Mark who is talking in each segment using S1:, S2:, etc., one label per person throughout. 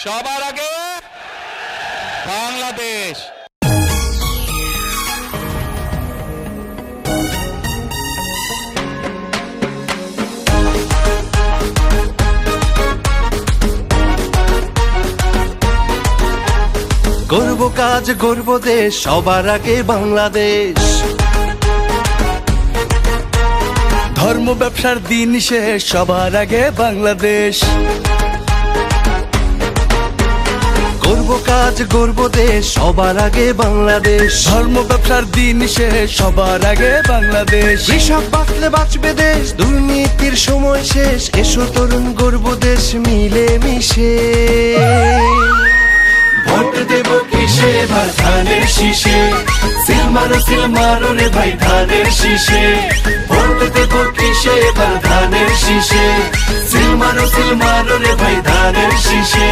S1: সবার আগে বাংলাদেশ।
S2: গর্ব কাজ গর্ব দেশ, সবার আগে বাংলাদেশ।
S3: ধর্ম ব্যবসার দিন শেষ, সবার আগে বাংলাদেশ।
S2: গর্ব কাজ গর্ব দেশ, সবার আগে বাংলাদেশ।
S3: ধর্ম ব্যবসার দিন শেষ, সবার আগে বাংলাদেশ।
S2: কৃষক বাঁচলে বাঁচবে দেশ, দুর্নীতির সময় শেষ। এসো তরুণ গর্ব দেশ মিলে মিশে। ভোট দেব কিসে, এবার ধানের শীষে। সিল মারো রে ভাই ধানের শীষে। ভোট দেব কিসে, এবার ধানের শীষে। সিল মারো রে ভাই ধানের শীষে।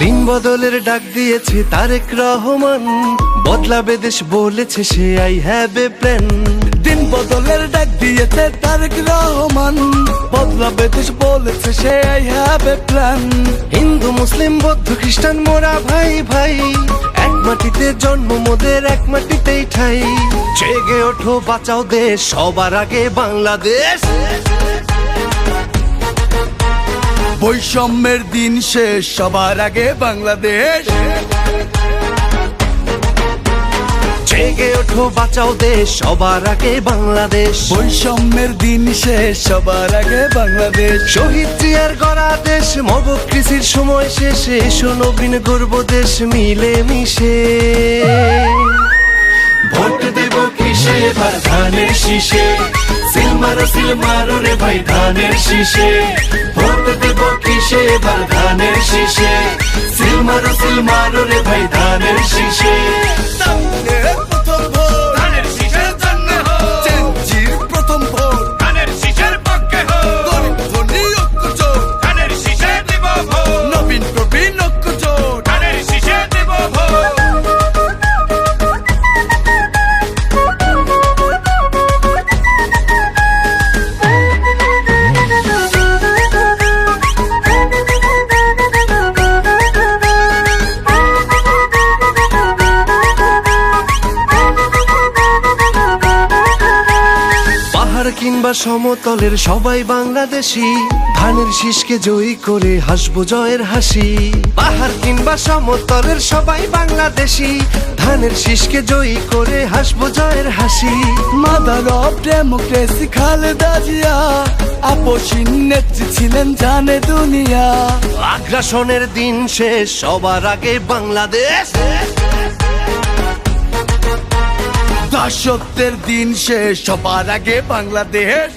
S2: দিন বদলের ডাক দিয়েছে তারেক রহমান। বদলাবে দেশ বলেছে সে, আই হ্যাভ এ প্ল্যান।
S3: দিন বদলের ডাক দিয়েছে তারেক রহমান। বদলাবে দেশ বলেছে সে, আই হ্যাভ এ প্ল্যান।
S2: হিন্দু মুসলিম বৌদ্ধ খ্রিস্টান মোরা ভাই ভাই। এক মাটিতে জন্ম মোদের, এক মাটিতেই ঠাই। জেগে ওঠো বাঁচাও দেশ, সবার আগে বাংলাদেশ।
S3: বৈষম্যের দিন শেষ, সবার আগে বাংলাদেশ।
S2: জেগে ওঠো বাঁচাও দেশ, সবার আগে বাংলাদেশ।
S3: বৈষম্যের দিন শেষ, সবার আগে বাংলাদেশ।
S2: শহীদ জিয়ার গড়া দেশ, মবকৃষির সময় শেষে। এসো নবীন গর্ব দেশ মিলে মিশে। ভোট দেব কিসে, এবার ধানের শীষে। সিল মারো রে ভাই ধানের শীষে। ভোট দেব কিসে, এবার ধানের শীষে। সিল মারো রে ভাই ধানের শীষে।
S3: প্রথম ভোট ধানের শীষের জন্য হোক। চেঞ্জির প্রথম ভোট ধানের শীষের পক্ষে হোক। গরিব ধনী ঐক্য জোট ধানের শীষে দেব ভোট। নবীন প্রবীণ ঐক্য জোট ধানের শীষে দেব ভোট।
S2: কিংবা সমতলের সবাই বাংলাদেশি। ধানের শীষকে জয়ী করে হাসবো জয়ের হাসি। পাহাড় কিংবা সমতলের সবাই বাংলাদেশি। ধানের শীষকে জয়ী করে হাসবো জয়ের হাসি।
S3: Mother of democracy Khaleda Zia, আপসীন নেত্রী ছিলেন জানে দুনিয়া।
S2: আগ্রাসনের দিন শেষ, সবার আগে বাংলাদেশ।
S3: দাসত্বের দিন শেষ, সবার আগে বাংলাদেশ।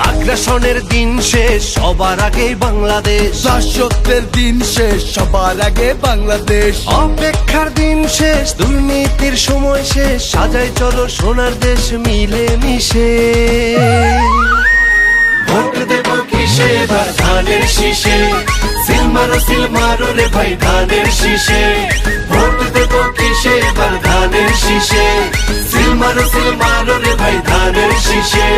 S2: আগ্রাসনের দিন শেষ, সবার আগে বাংলাদেশ।
S3: দাসত্বের দিন শেষ, সবার আগে বাংলাদেশ।
S2: অপেক্ষার দিন শেষ, দুর্নীতির সময় শেষ। সাজাই চলো সোনার দেশ মিলে মিশে। ভোট দেব কিসে, এবার ধানের শীষে। সিল মারো রে ভাই ধানের শীষে। ভোট দেব কিসে, এবার ধানের শীষে। সিল মারো রে ভাই ধানের শীষে।